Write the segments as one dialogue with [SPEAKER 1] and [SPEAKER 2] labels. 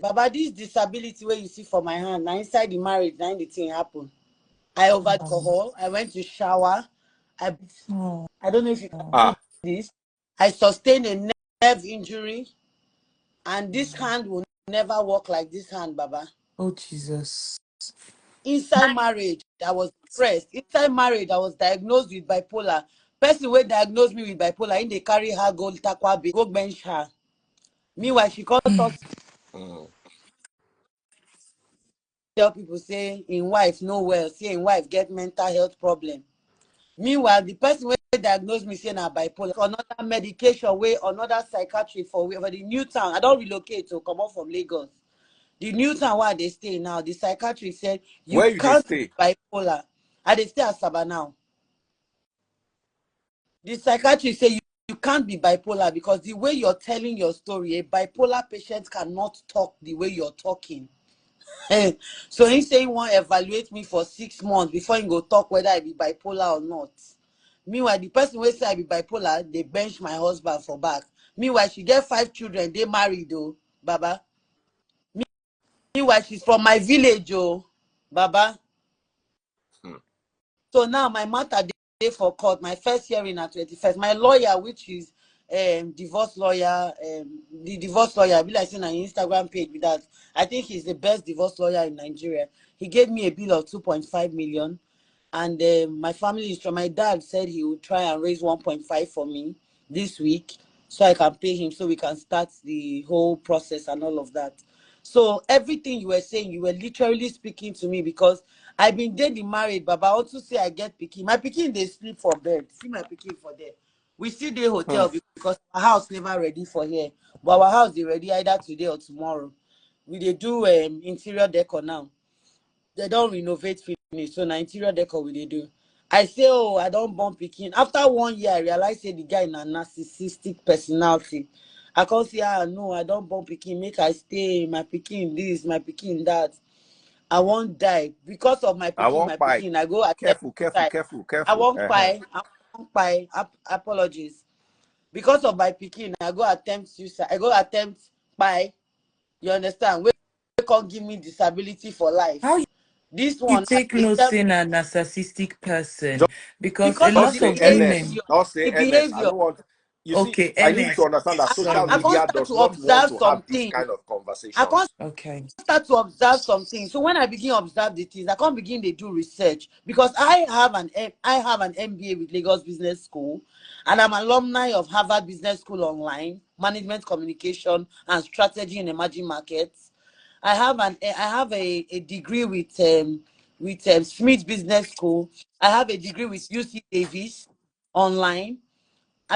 [SPEAKER 1] Baba, this disability where you see for my hand, now inside the marriage, now the thing happen. I over alcohol. I went to shower. I
[SPEAKER 2] Oh.
[SPEAKER 1] I don't know if you can
[SPEAKER 3] Ah.
[SPEAKER 1] do this. I sustained a nerve injury, and this hand will never work like this hand, Baba.
[SPEAKER 2] Oh, Jesus.
[SPEAKER 1] Inside marriage, I was depressed. Inside marriage, I was diagnosed with bipolar. Person wey diagnosed me with bipolar, in they carry her go Takwabe, go bench her. Meanwhile, she can't tell people say in wife no well, say in wife get mental health problem. Meanwhile, the person wey diagnose me say na bipolar, another medication wey another psychiatrist for the new town. I don't relocate to come up from Lagos. The new town where they stay now, the psychiatrist said you
[SPEAKER 3] Where you dey
[SPEAKER 1] can't
[SPEAKER 3] stay?
[SPEAKER 1] be bipolar. And they stay at Saba now. The psychiatrist say you can't be bipolar because the way you're telling your story, a bipolar patient cannot talk the way you're talking. So he say he want evaluate me for 6 months before he go talk whether I be bipolar or not. Meanwhile, the person wey say I be bipolar, they bench my husband for back. Meanwhile, she get 5 children, they married though, Baba. Meanwhile, she's from my village, oh, Baba. So now my matter dey for court. My first hearing at 21st. My lawyer, which is divorce lawyer, the divorce lawyer, be like saying on Instagram page with that. I think he's the best divorce lawyer in Nigeria. He gave me a bill of 2.5 million. And my family is from my dad said he would try and raise 1.5 for me this week so I can pay him so we can start the whole process and all of that. So everything you were saying, you were literally speaking to me because I've been dating married, Baba. I also say I get pikin. My pikin they sleep for bed. See my pikin for there. We still dey hotel because our house never ready for here. But our house is ready either today or tomorrow. We dey do interior decor now. They don't renovate finish, so na interior decor we dey do. I say, oh, I don't born pikin. After 1 year, I realize say the guy na narcissistic personality. I can't say, no, I don't born pikin. Make I stay, my pikin this, my pikin that. I won't die because of my
[SPEAKER 3] I
[SPEAKER 1] pikin.
[SPEAKER 3] won't
[SPEAKER 1] My
[SPEAKER 3] buy.
[SPEAKER 1] pikin, I go attempt
[SPEAKER 3] Careful.
[SPEAKER 1] suicide. I won't
[SPEAKER 3] Uh-huh.
[SPEAKER 1] buy. I won't buy. Apologies. Because of my pikin, I go attempt suicide. I go attempt buy. You understand? We can't give me disability for life.
[SPEAKER 2] How
[SPEAKER 1] This
[SPEAKER 2] you
[SPEAKER 1] one,
[SPEAKER 2] take
[SPEAKER 1] they
[SPEAKER 2] no
[SPEAKER 1] tell
[SPEAKER 2] sin a narcissistic person?
[SPEAKER 3] Just,
[SPEAKER 2] Because a
[SPEAKER 1] because of
[SPEAKER 3] just
[SPEAKER 1] the
[SPEAKER 2] lot
[SPEAKER 3] say
[SPEAKER 2] of
[SPEAKER 3] NS.
[SPEAKER 2] women.
[SPEAKER 1] behavior.
[SPEAKER 3] Just say
[SPEAKER 1] The
[SPEAKER 3] NS. I
[SPEAKER 1] behavior.
[SPEAKER 3] don't want. You see,
[SPEAKER 2] Okay,
[SPEAKER 3] I need
[SPEAKER 2] NS.
[SPEAKER 3] to understand that social
[SPEAKER 1] I
[SPEAKER 2] Sorry.
[SPEAKER 1] can't
[SPEAKER 3] media
[SPEAKER 1] start
[SPEAKER 3] does
[SPEAKER 1] to
[SPEAKER 3] not want
[SPEAKER 1] observe
[SPEAKER 3] to have this
[SPEAKER 1] something.
[SPEAKER 3] kind of
[SPEAKER 1] I can't
[SPEAKER 3] conversations.
[SPEAKER 2] Okay.
[SPEAKER 1] start to observe something. So when I begin observe the things, I can't begin to do research because I have an MBA with Lagos Business School, and I'm alumni of Harvard Business School online, management communication and strategy in emerging markets. I have a degree with Smith Business School. I have a degree with UC Davis online.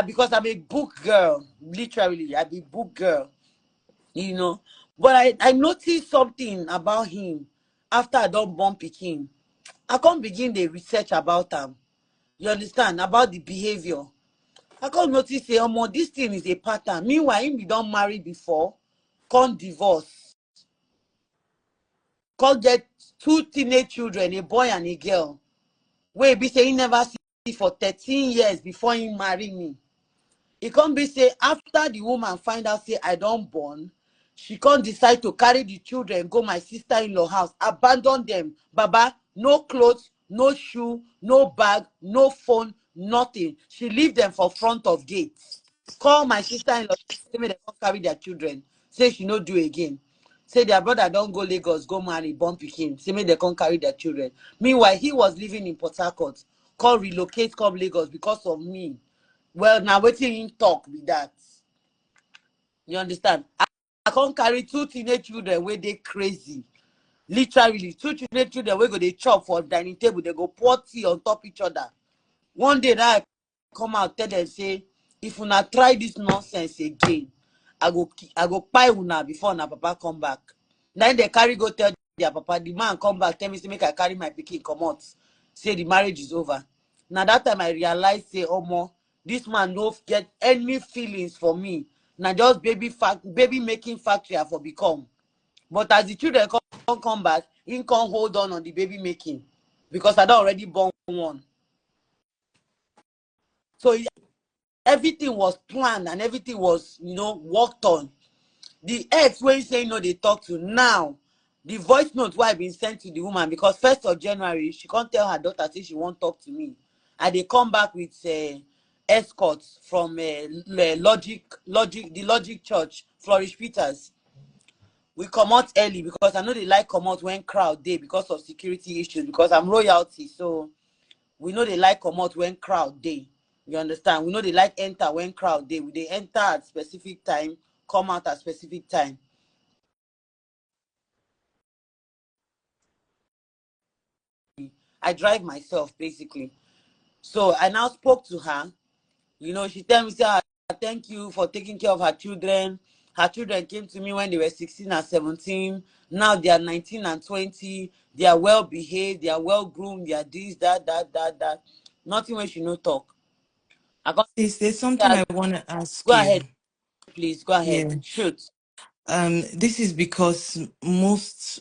[SPEAKER 1] Because I'm a book girl, literally, I'm a book girl, you know. But I noticed something about him after I don't born pikin. I can't begin the research about him. You understand? About the behavior. I can't notice say, this thing is a pattern. Meanwhile, him be don't marry before, can't divorce, can't get 2 teenage children, a boy and a girl. Wey be say he never see for 13 years before he marry me. E can't be say after the woman find out say I don't born, she can't decide to carry the children go my sister-in-law house, abandon them. Baba, no clothes, no shoe, no bag, no phone, nothing. She leave them for front of gate. Call my sister-in-law, say make dem come carry their children. Say she no do again. Say their brother don't go Lagos, go marry, born pikin. Say make dem come carry their children. Meanwhile, he was living in Port Harcourt. Come relocate, come Lagos because of me. Well, now wetin him talk be that. You understand? I can't carry 2 teenage children where they crazy. Literally, 2 teenage children wey go dey chop for dining table, they go pour tea on top each other. One day now I come out tell them say, if una try this nonsense again, I go kpai una before una papa come back. Then they carry go tell their papa. The man come back tell me say make I carry my pikin comot. Say the marriage is over. Now that time I realize say, this man no get any feelings for me. Now just baby making factory I for become. But as the children come back, he can't hold on the baby making because I don already born one. So everything was planned and everything was, worked on. the ex wey say no dey talk to now, the voice note wey I been sent to the woman, because 1st of January she can't tell her daughter say she won't talk to me. I dey come back with escorts from the Logic Church, Flourish Peters. We come out early because I know they like come out when crowd dey because of security issues, because I'm royalty. So we know they like come out when crowd dey. You understand? We know they like enter when crowd dey. They enter at specific time, come out at specific time. I drive myself basically. So I now spoke to her. You know, she tell me, say, thank you for taking care of her children. Her children came to me when they were 16 and 17. Now they are 19 and 20. They are well behaved. They are well groomed. They are this, that. Nothing when she no talk. I got
[SPEAKER 2] There's something I want to ask
[SPEAKER 1] go
[SPEAKER 2] you.
[SPEAKER 1] ahead, please. Go ahead.
[SPEAKER 2] Yeah.
[SPEAKER 1] Shoot.
[SPEAKER 2] This is because most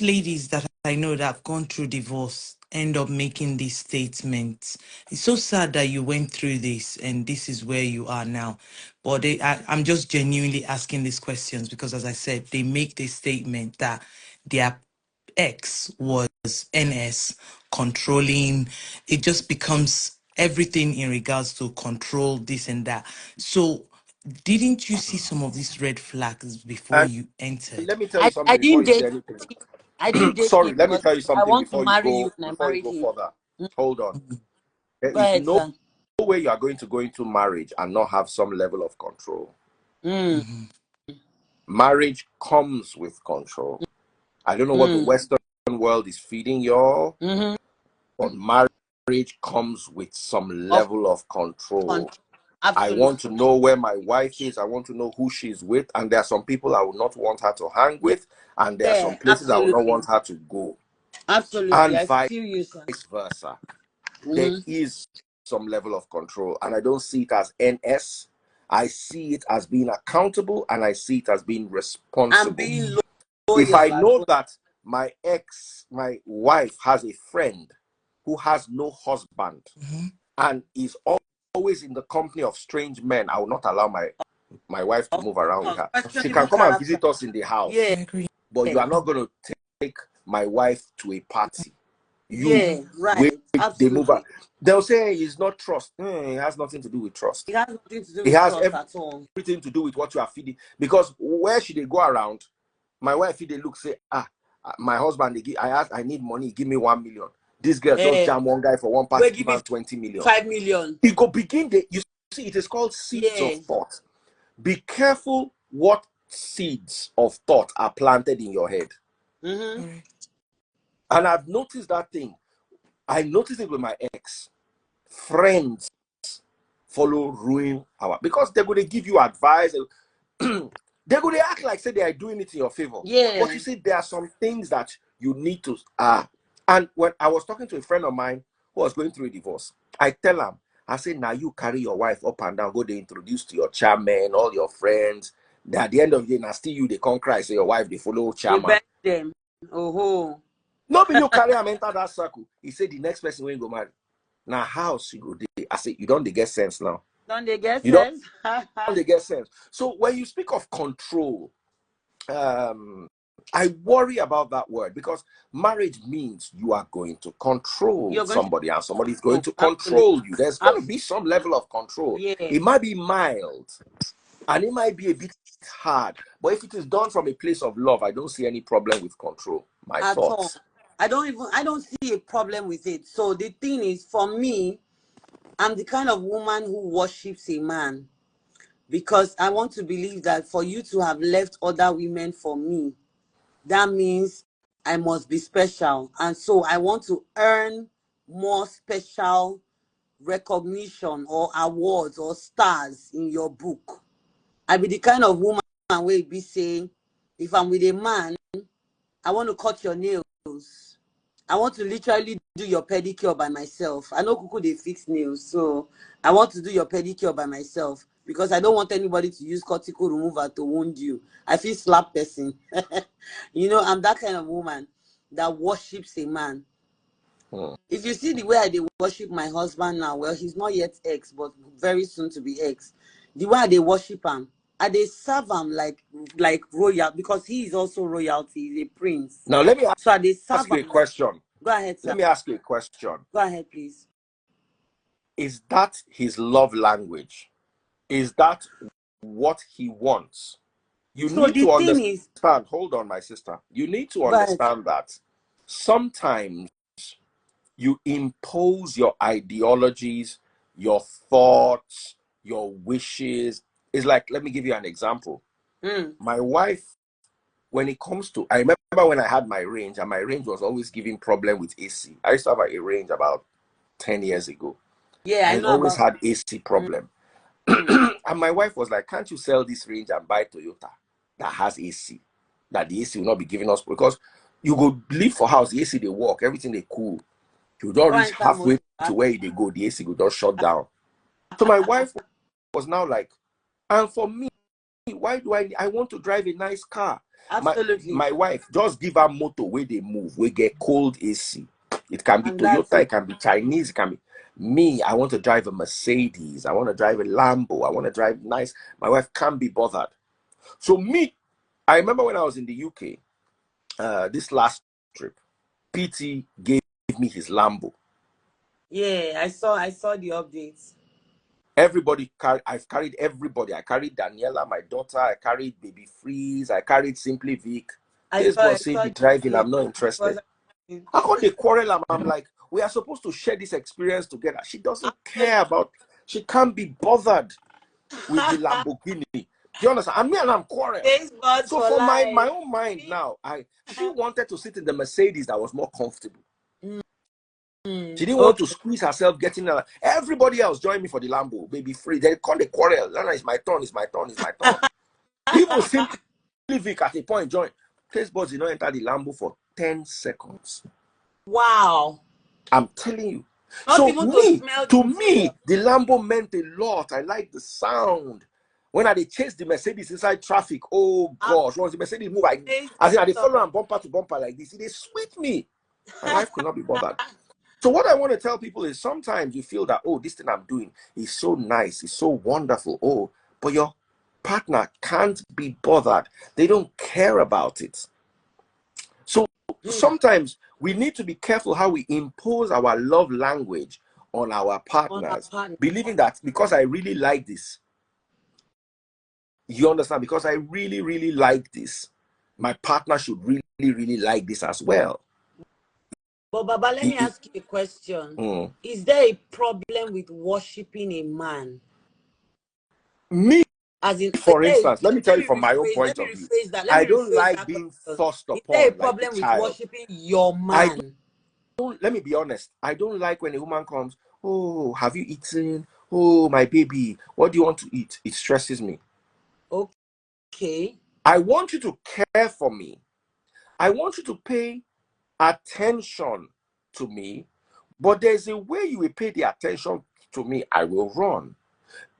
[SPEAKER 2] ladies that I know that have gone through divorce end up making these statements. It's so sad that you went through this and this is where you are now. But I'm just genuinely asking these questions because, as I said, they make this statement that their ex was NS, controlling. It just becomes everything in regards to control, this and that. So didn't you see some of these red flags before
[SPEAKER 3] And
[SPEAKER 2] you entered?
[SPEAKER 3] let me tell you
[SPEAKER 1] I
[SPEAKER 3] something before
[SPEAKER 1] didn't
[SPEAKER 3] you say
[SPEAKER 1] date.
[SPEAKER 3] anything.
[SPEAKER 1] I didn't date him
[SPEAKER 3] Sorry, let me
[SPEAKER 1] because
[SPEAKER 3] tell you
[SPEAKER 1] I
[SPEAKER 3] something
[SPEAKER 1] want to marry you and I
[SPEAKER 3] before you
[SPEAKER 1] married
[SPEAKER 3] go
[SPEAKER 1] him.
[SPEAKER 3] further. Hold on. There
[SPEAKER 1] Go
[SPEAKER 3] is
[SPEAKER 1] ahead,
[SPEAKER 3] no
[SPEAKER 1] sir.
[SPEAKER 3] way you are going to go into marriage and not have some level of control.
[SPEAKER 1] Mm,
[SPEAKER 3] Marriage comes with control. I don't know what the
[SPEAKER 1] mm,
[SPEAKER 3] Western world is feeding y'all,
[SPEAKER 1] mm-hmm.
[SPEAKER 3] but marriage comes with some
[SPEAKER 1] Of
[SPEAKER 3] level of control.
[SPEAKER 1] control.
[SPEAKER 3] I want to
[SPEAKER 1] Absolutely.
[SPEAKER 3] know where my wife is. I want to know who she's with. And there are some people I would not want her to hang
[SPEAKER 1] Yeah,
[SPEAKER 3] with. And there are
[SPEAKER 1] yeah,
[SPEAKER 3] some places I would not
[SPEAKER 1] absolutely.
[SPEAKER 3] want her to go.
[SPEAKER 1] Absolutely.
[SPEAKER 3] And
[SPEAKER 1] I
[SPEAKER 3] vice
[SPEAKER 1] feel you, sir.
[SPEAKER 3] versa. There
[SPEAKER 1] Mm-hmm.
[SPEAKER 3] is some level of control. And I don't see it as NS. I see it as being accountable, and I see it as being
[SPEAKER 1] And
[SPEAKER 3] responsible.
[SPEAKER 1] being
[SPEAKER 3] If I
[SPEAKER 1] loyal as
[SPEAKER 3] know
[SPEAKER 1] well.
[SPEAKER 3] that my wife has a friend who has no husband and is always in the company of strange men, I will not allow my wife to move around with
[SPEAKER 1] Of
[SPEAKER 3] her. She can
[SPEAKER 1] questionable
[SPEAKER 3] come and
[SPEAKER 1] character.
[SPEAKER 3] visit us in the house,
[SPEAKER 1] Yeah,
[SPEAKER 2] I agree.
[SPEAKER 3] but you are not going to take my wife to a party. You,
[SPEAKER 1] yeah,
[SPEAKER 3] wait,
[SPEAKER 1] right.
[SPEAKER 3] they move her.
[SPEAKER 1] Absolutely.
[SPEAKER 3] They'll say it's not trust. It has nothing to do with trust.
[SPEAKER 1] It has nothing to do
[SPEAKER 3] It
[SPEAKER 1] with
[SPEAKER 3] has
[SPEAKER 1] trust at all.
[SPEAKER 3] everything to do with what you are feeding. Because where should they go around? My wife, if they look, say, my husband, I need money, give me 1 million. This girl just jam one guy for one
[SPEAKER 1] Will
[SPEAKER 3] party,
[SPEAKER 1] give
[SPEAKER 3] give
[SPEAKER 1] me
[SPEAKER 3] him 20 million.
[SPEAKER 1] 5 million.
[SPEAKER 3] It go begin you see, it is called seeds
[SPEAKER 1] Yeah.
[SPEAKER 3] of thought. Be careful what seeds of thought are planted in your head.
[SPEAKER 1] Mm-hmm.
[SPEAKER 3] And I've noticed that thing. I noticed it with my ex. Friends follow ruin because they're going to give you advice. They're going to act like say they are doing it in your favor.
[SPEAKER 1] Yeah.
[SPEAKER 3] But you see, there are some things that you need to and when I was talking to a friend of mine who was going through a divorce, I tell him, I say, now you carry your wife up and down, go they introduce to your chairman, all your friends. At the end of the day, now still you they can't cry, say your wife they follow
[SPEAKER 1] They
[SPEAKER 3] chairman.
[SPEAKER 1] beg them. Oh.
[SPEAKER 3] No, be you carry him enter that circle. He said the next person when you go marry. Now house you go there. I say you don't they get sense now.
[SPEAKER 1] Don't they get
[SPEAKER 3] You don't
[SPEAKER 1] sense?
[SPEAKER 3] they get sense. So when you speak of control, I worry about that word because marriage means you are going to control
[SPEAKER 1] You're going to
[SPEAKER 3] somebody and somebody is going to
[SPEAKER 1] absolutely.
[SPEAKER 3] control you. There's going to be some level of control.
[SPEAKER 1] Yeah.
[SPEAKER 3] It might be mild and it might be a bit hard, but if it is done from a place of love, I don't see any problem with control. My
[SPEAKER 1] At all.
[SPEAKER 3] thoughts.
[SPEAKER 1] I don't see a problem with it. So the thing is, for me, I'm the kind of woman who worships a man, because I want to believe that for you to have left other women for me, that means I must be special. And so I want to earn more special recognition or awards or stars in your book. I be the kind of woman where be saying, if I'm with a man, I want to cut your nails. I want to literally do your pedicure by myself. I know Kuku they fix nails, so I want to do your pedicure by myself because I don't want anybody to use cortical remover to wound you. I feel slap person. You know, I'm that kind of woman that worships a man. If you see the way I dey worship my husband now, well, he's not yet ex, but very soon to be ex. The way I dey worship him, they serve him like royal, because he is also royalty. He's a prince.
[SPEAKER 3] Now let me
[SPEAKER 1] So they serve
[SPEAKER 3] ask you a
[SPEAKER 1] him.
[SPEAKER 3] question.
[SPEAKER 1] Go ahead, sir.
[SPEAKER 3] Let me ask you a question.
[SPEAKER 1] Go ahead, please.
[SPEAKER 3] Is that his love language? Is that what he wants? You
[SPEAKER 1] So
[SPEAKER 3] need
[SPEAKER 1] the
[SPEAKER 3] to
[SPEAKER 1] thing is,
[SPEAKER 3] understand. Hold on, my sister. You need to
[SPEAKER 1] go ahead.
[SPEAKER 3] understand that sometimes you impose your ideologies, your thoughts, your wishes. It's like, let me give you an example. My wife, when it comes to, I remember when I had my range, and my range was always giving problem with AC. I used to have a range about 10 years ago.
[SPEAKER 1] Yeah, I
[SPEAKER 3] And it
[SPEAKER 1] know
[SPEAKER 3] always
[SPEAKER 1] about.
[SPEAKER 3] had AC problem. And my wife was like, can't you sell this range and buy Toyota that has AC? That the AC will not be giving us, because you go leave for house, the AC they work, everything they cool. You don't
[SPEAKER 1] Go
[SPEAKER 3] reach
[SPEAKER 1] enter
[SPEAKER 3] halfway
[SPEAKER 1] motor.
[SPEAKER 3] to where they go, the AC will just shut down. So my wife was now like, and for me, why do I want to drive a nice car?
[SPEAKER 1] Absolutely.
[SPEAKER 3] My wife, just give her motor where they move, we get cold AC. It can be
[SPEAKER 1] And that's
[SPEAKER 3] Toyota,
[SPEAKER 1] it.
[SPEAKER 3] it can be Chinese, it can be me. I want to drive a Mercedes, I want to drive a Lambo, I want to drive nice. My wife can't be bothered. So me, I remember when I was in the UK, this last trip, PT gave me his Lambo.
[SPEAKER 1] Yeah, I saw the updates.
[SPEAKER 3] Everybody I've carried everybody. I carried Daniela, my daughter. I carried Baby Freeze. I carried Simply Vic. This boy said, be driving. I'm not interested. I call the quarrel. I'm like, we are supposed to share this experience together. She doesn't care about. She can't be bothered with the Lamborghini. Do you understand? And me and I'm quarrel. So for my own mind now, she wanted to sit in the Mercedes that was more comfortable. She didn't want to squeeze herself getting everybody else join me for the Lambo, Baby Free. They call the quarrel. No, it's my turn, it's my turn, it's my turn. People Simply Vic at a point join. Taste buds did not enter the Lambo for 10 seconds.
[SPEAKER 1] Wow.
[SPEAKER 3] I'm telling you.
[SPEAKER 1] Not
[SPEAKER 3] So
[SPEAKER 1] even
[SPEAKER 3] to me, the Lambo meant a lot. I like the sound. When I chase the Mercedes inside traffic, oh gosh, once the Mercedes move, as in I follow and bumper to bumper like this, they sweet me. My wife could not be bothered. So what I want to tell people is sometimes you feel that, oh, this thing I'm doing is so nice, it's so wonderful. Oh, but your partner can't be bothered. They don't care about it. So sometimes we need to be careful how we impose our love language on our partners, believing that because I really like this, you understand, because I really, really like this, my partner should really, really like this as well.
[SPEAKER 1] But Baba, let me ask you a question. Is there a problem with worshiping a man?
[SPEAKER 3] Me,
[SPEAKER 1] as in,
[SPEAKER 3] for instance, let me tell you from my own point of view. I don't like being forced upon.
[SPEAKER 1] Is there a
[SPEAKER 3] like
[SPEAKER 1] problem
[SPEAKER 3] a
[SPEAKER 1] with
[SPEAKER 3] child.
[SPEAKER 1] worshiping your man?
[SPEAKER 3] Let me be honest. I don't like when a woman comes, oh, have you eaten? Oh, my baby, what do you want to eat? It stresses me.
[SPEAKER 1] Okay.
[SPEAKER 3] I want you to care for me. I want you to pay attention to me, but there's a way you will pay the attention to me, I will run.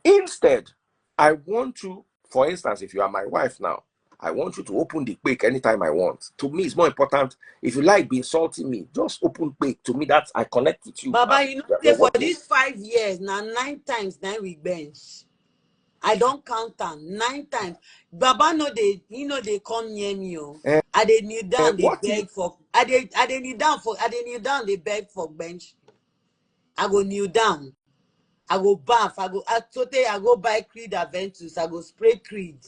[SPEAKER 3] Instead, I want you, for instance, if you are my wife now, I want you to open the quake anytime I want. To me, it's more important. If you like be insulting me, just open quake. To me, that's I connect with you.
[SPEAKER 1] Baba, you know, for these 5 years, now 9 times, 9 we bench. I don't count them 9 times. Baba know they come near me. I they kneel down, they beg for. I they kneel down, they beg for bench. I go kneel down. I go bath. I go buy Creed Aventus. I go spray Creed.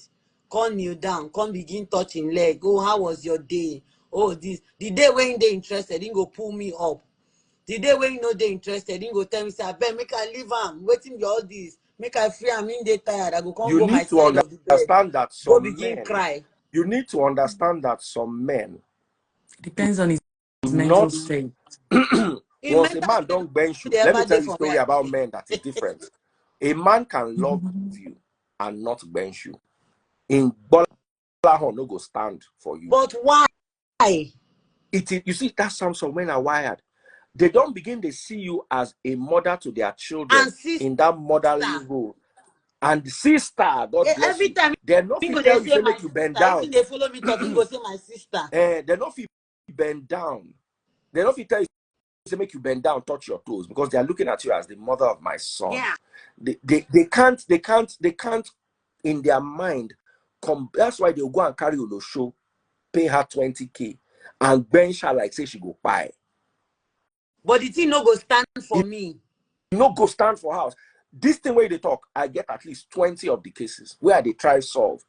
[SPEAKER 1] Come kneel down. Come begin touching leg. Oh, how was your day? Oh, this the day when they interested, he go pull me up. The day when they interested, he go tell me, say, "Ben, make I leave him. Waiting all this. Make I free him. They tired. I go come go my side of the bed.
[SPEAKER 3] That
[SPEAKER 1] go begin cry."
[SPEAKER 3] You need to understand that some men
[SPEAKER 2] depends on his mental state.
[SPEAKER 3] Once a man don't bench you, let me tell you a story about men that is different. A man can love you and not bench you. In Bola no go stand for you.
[SPEAKER 1] But why?
[SPEAKER 3] You see, that's some men are wired. They don't begin to see you as a mother to their children in that motherly role. And sister, God bless
[SPEAKER 1] every time
[SPEAKER 3] they're not
[SPEAKER 1] they
[SPEAKER 3] tell you
[SPEAKER 1] say
[SPEAKER 3] make you bend down.
[SPEAKER 1] They follow me talking, go say my sister.
[SPEAKER 3] They're not bend down. They're not tell you to make you bend down, touch your toes, because they are looking at you as the mother of my son.
[SPEAKER 1] Yeah.
[SPEAKER 3] They can't in their mind, that's why they'll go and carry Olosho, pay her 20K, and bench her like say she go buy.
[SPEAKER 1] But the thing no go stand for me.
[SPEAKER 3] No go stand for house. This thing where they talk, I get at least 20 of the cases where they try solve.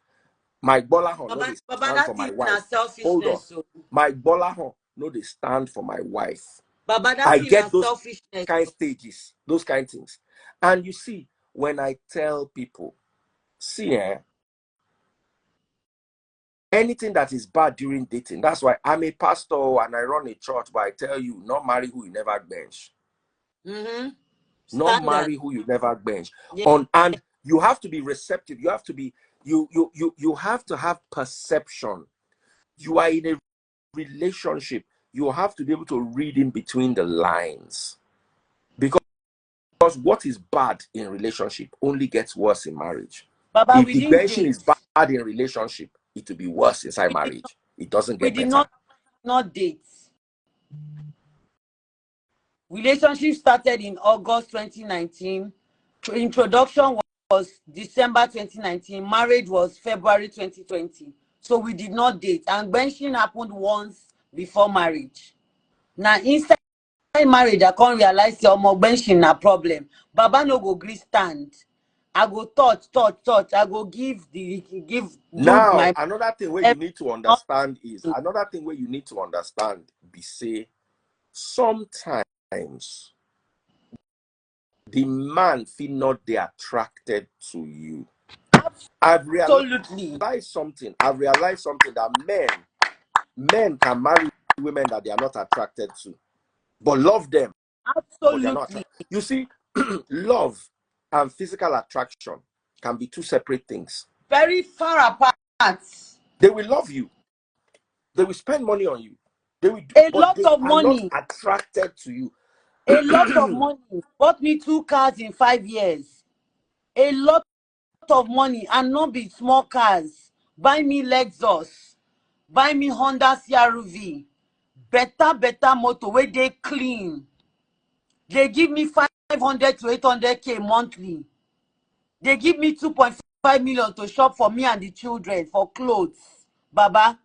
[SPEAKER 3] My Bolahon no they stand
[SPEAKER 1] Baba,
[SPEAKER 3] for
[SPEAKER 1] that
[SPEAKER 3] my
[SPEAKER 1] is
[SPEAKER 3] wife. Hold on.
[SPEAKER 1] selfishness. So.
[SPEAKER 3] My Bolahon no they stand for my wife.
[SPEAKER 1] Baba, that
[SPEAKER 3] I
[SPEAKER 1] is
[SPEAKER 3] get those
[SPEAKER 1] selfishness.
[SPEAKER 3] kind of stages, those kind of things. And you see, when I tell people, see, anything that is bad during dating, that's why I'm a pastor and I run a church, but I tell you, not marry who you never bench. Not marry who you never bench.
[SPEAKER 1] Yeah.
[SPEAKER 3] And you have to be receptive. You have to be, you have to have perception. You are in a relationship. You have to be able to read in between the lines. Because what is bad in relationship only gets worse in marriage.
[SPEAKER 1] Baba,
[SPEAKER 3] If the benching is bad in relationship, it will be worse inside marriage. It doesn't get better.
[SPEAKER 1] We did not date. Relationship started in August 2019. Introduction was December 2019. Marriage was February 2020. So we did not date. And benching happened once before marriage. Now, inside marriage, I can't realize your more benching a problem. Baba no go gree stand. I go touch. I go give
[SPEAKER 3] now
[SPEAKER 1] my.
[SPEAKER 3] another thing where you need to understand is be say sometimes the man feel not they attracted to you. I've realized something that men can marry women that they are not attracted to, but love them. But they are not attracted. You see, love and physical attraction can be two separate things.
[SPEAKER 1] Very far apart.
[SPEAKER 3] They will love you. They will spend money on you. They will
[SPEAKER 1] lot of money.
[SPEAKER 3] Not attracted to you.
[SPEAKER 1] A lot of money. Bought me 2 cars in 5 years. A lot of money and not be small cars. Buy me Lexus. Buy me Honda CR-V. Better motor where they clean. They give me 500 to 800K monthly. They give me 2.5 million to shop for me and the children for clothes. Baba,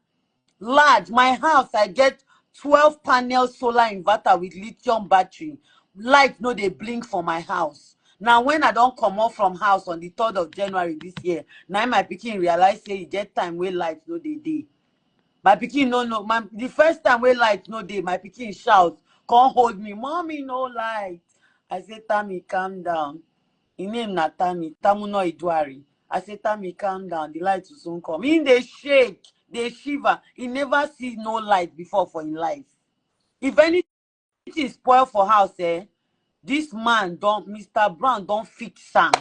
[SPEAKER 1] large. My house, I get 12 panel solar inverter with lithium battery. Light no they blink for my house. Now when I don't come off from house on the 3rd of January this year, now my pikin realize say e get time where light no dey dey. My pikin no. The first time where light no dey, my pikin shout, come hold me, mommy no light. I say, Tammy, calm down. His name na Tammy, Tamuno Idwari. I say, Tammy, calm down. The light will soon come. He dey shake, dey shiver. He never see no light before for his life. If anything spoil for house, this man Mr. Brown don't fix am.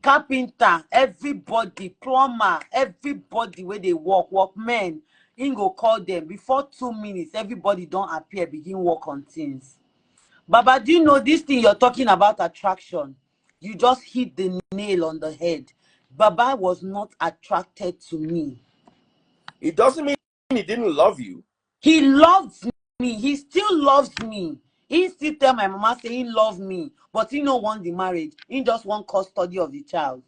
[SPEAKER 1] Carpenter, everybody, plumber, everybody where they work men, he go call them. Before 2 minutes, everybody don't appear, begin work on things. Baba, do you know this thing you're talking about attraction? You just hit the nail on the head. Baba was not attracted to me.
[SPEAKER 3] It doesn't mean he didn't love you.
[SPEAKER 1] He loves me. He still loves me. He still tell my mama say he love me, but he no want the marriage. He just want custody of the child.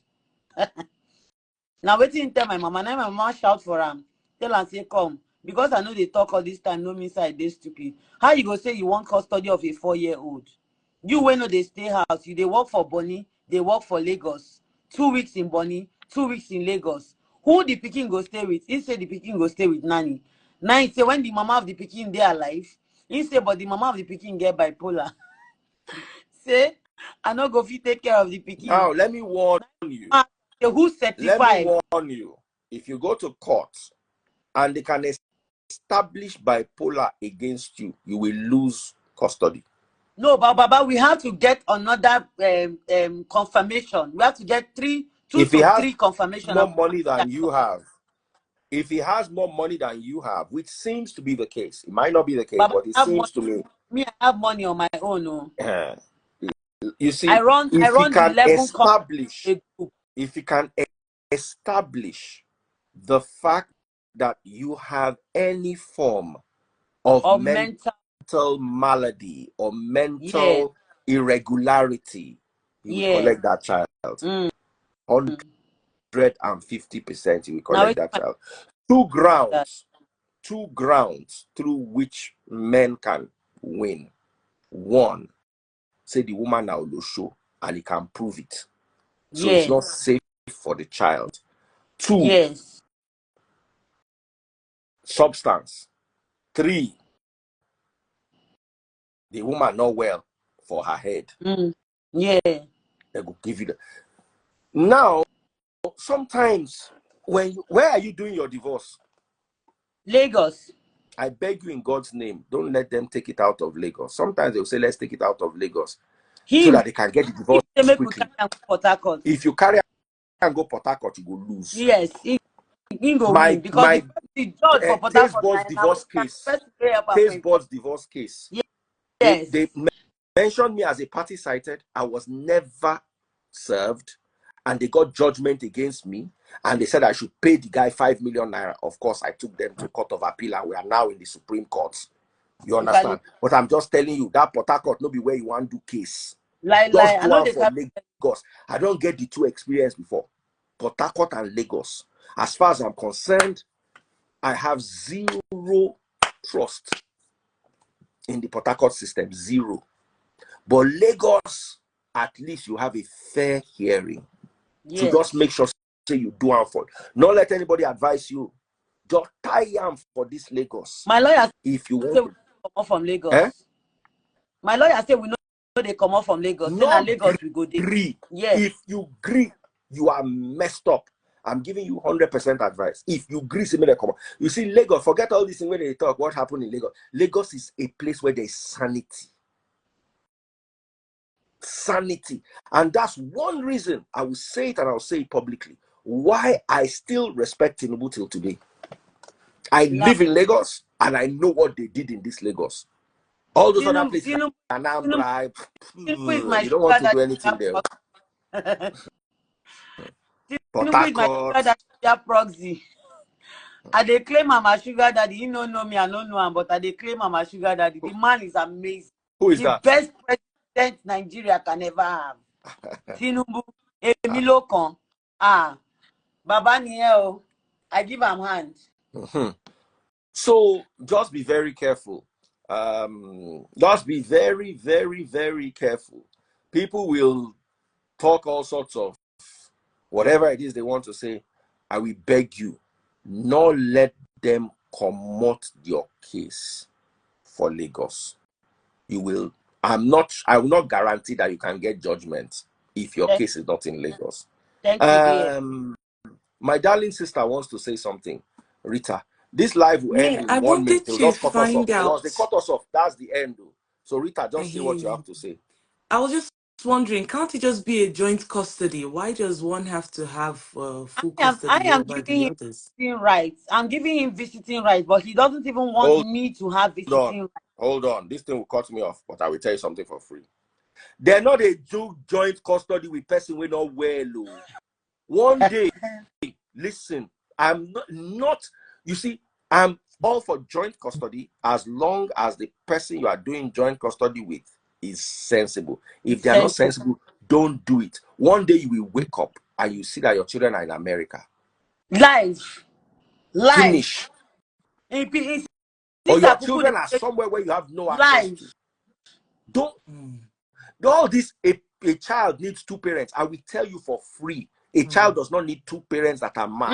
[SPEAKER 1] Now waiting tell my mama. Now my mama shout for him. Tell am say come. Because I know they talk all this time, no mean say they stupid. How you go say you want custody of a 4-year-old? You when no they stay house, you they work for Bonny, they work for Lagos. 2 weeks in Bonny, 2 weeks in Lagos. Who the pikin go stay with? He say the pikin go stay with nanny. Now he say when the mama of the pikin they alive, he say but the mama of the pikin get bipolar. Say I no go fit take care of the pikin.
[SPEAKER 3] Now let me warn you.
[SPEAKER 1] Who certified?
[SPEAKER 3] Let me warn you. If you go to court and they can establish bipolar against you, you will lose custody.
[SPEAKER 1] No, but Baba, we have to get another confirmation. We have to get 2 to 3 confirmation.
[SPEAKER 3] More money than you have. If he has more money than you have, which seems to be the case, it might not be the case,
[SPEAKER 1] Baba,
[SPEAKER 3] but it seems to me.
[SPEAKER 1] Me, I have money on my own. No.
[SPEAKER 3] You see,
[SPEAKER 1] I run
[SPEAKER 3] if he can establish the fact that you have any form of mental malady or mental irregularity, he will collect that child. 150% you will
[SPEAKER 1] Now
[SPEAKER 3] collect
[SPEAKER 1] it's
[SPEAKER 3] that
[SPEAKER 1] my
[SPEAKER 3] child.
[SPEAKER 1] that.
[SPEAKER 3] Two grounds through which men can win. One, say the woman now will show and he can prove it. So it's
[SPEAKER 1] Yeah.
[SPEAKER 3] not safe for the child. Two,
[SPEAKER 1] Yes.
[SPEAKER 3] substance. Three, the woman not well for her head.
[SPEAKER 1] Yeah.
[SPEAKER 3] They will give you the. Now, sometimes where are you doing your divorce?
[SPEAKER 1] Lagos.
[SPEAKER 3] I beg you in God's name, don't let them take it out of Lagos. Sometimes they'll say, let's take it out of Lagos so
[SPEAKER 1] Him.
[SPEAKER 3] that they can get the
[SPEAKER 1] Him
[SPEAKER 3] divorce
[SPEAKER 1] say make we
[SPEAKER 3] quickly.
[SPEAKER 1] carry am go Port Harcourt.
[SPEAKER 3] If you carry and go Port Harcourt, you will lose.
[SPEAKER 1] Yes. He go win
[SPEAKER 3] My
[SPEAKER 1] because the judge for Port
[SPEAKER 3] Taste
[SPEAKER 1] Harcourt
[SPEAKER 3] Board's divorce case. Taste Board's divorce case.
[SPEAKER 1] Yes.
[SPEAKER 3] They mentioned me as a party cited. I was never served, and they got judgment against me, and they said I should pay the guy 5 million naira. Of course, I took them to Court of Appeal, and we are now in the Supreme Court. You understand? But I'm just telling you that Port Harcourt no be where you want to do case.
[SPEAKER 1] Like
[SPEAKER 3] Just
[SPEAKER 1] I
[SPEAKER 3] do
[SPEAKER 1] know
[SPEAKER 3] one
[SPEAKER 1] they
[SPEAKER 3] for Lagos. I don't get the two experience before. Port Harcourt and Lagos. As far as I'm concerned, I have zero trust in the Port Harcourt system. Zero. But Lagos, at least you have a fair hearing.
[SPEAKER 1] yes.
[SPEAKER 3] To just make sure say you do one for. Not let anybody advise you. Just tie am for this Lagos.
[SPEAKER 1] My lawyer
[SPEAKER 3] if you
[SPEAKER 1] say
[SPEAKER 3] want
[SPEAKER 1] we come off from Lagos.
[SPEAKER 3] Eh?
[SPEAKER 1] My lawyer say we know they come off from Lagos. Say na Lagos we go there. Yes.
[SPEAKER 3] If you agree, you are messed up. I'm giving you 100% advice. If you agree, say make come. You see, Lagos, forget all this thing when they talk. What happened in Lagos? Lagos is a place where there is sanity. Sanity. And that's one reason I will say it and I'll say it publicly. Why I still respect Tinubu till today. I live in Lagos and I know what they did in this Lagos. All those other places, Anambra, you don't want to do anything there.
[SPEAKER 1] Tinubu is my sugar daddy proxy. I dey claim I'm a sugar daddy. You don't know me, I don't know him, but I dey claim I'm a sugar daddy. The man is amazing.
[SPEAKER 3] Who is that?
[SPEAKER 1] The best president Nigeria can ever have. Tinubu, Emilio Kan. Baba Niel, I give him hand.
[SPEAKER 3] So just be very careful. Just be very, very, very careful. People will talk all sorts of whatever it is they want to say. I will beg you, not let them commot your case for Lagos. You will. I will not guarantee that you can get judgment if your case is not in Lagos.
[SPEAKER 1] Thank you.
[SPEAKER 3] My darling sister wants to say something. Rita, this live will end in
[SPEAKER 2] I
[SPEAKER 3] 1 minute.
[SPEAKER 2] wanted to find out.
[SPEAKER 3] Once they cut us off, that's the end. So Rita, just say what you have to say.
[SPEAKER 2] I was just wondering, can't it just be a joint custody? Why does one have to have full custody over the others?
[SPEAKER 1] Rights. I'm giving him visiting rights, but he doesn't even want me to have visiting rights.
[SPEAKER 3] Hold on. This thing will cut me off, but I will tell you something for free. They're not a joint custody with person we not well. One day, listen, I'm not, you see, I'm all for joint custody as long as the person you are doing joint custody with is sensible. If they are not sensible, don't do it. One day you will wake up and you see that your children are in America.
[SPEAKER 1] Life.
[SPEAKER 3] Finish. Or your children are somewhere where you have no access to. Don't. All this, a child needs two parents. I will tell you for free. A child does not need two parents that are mad.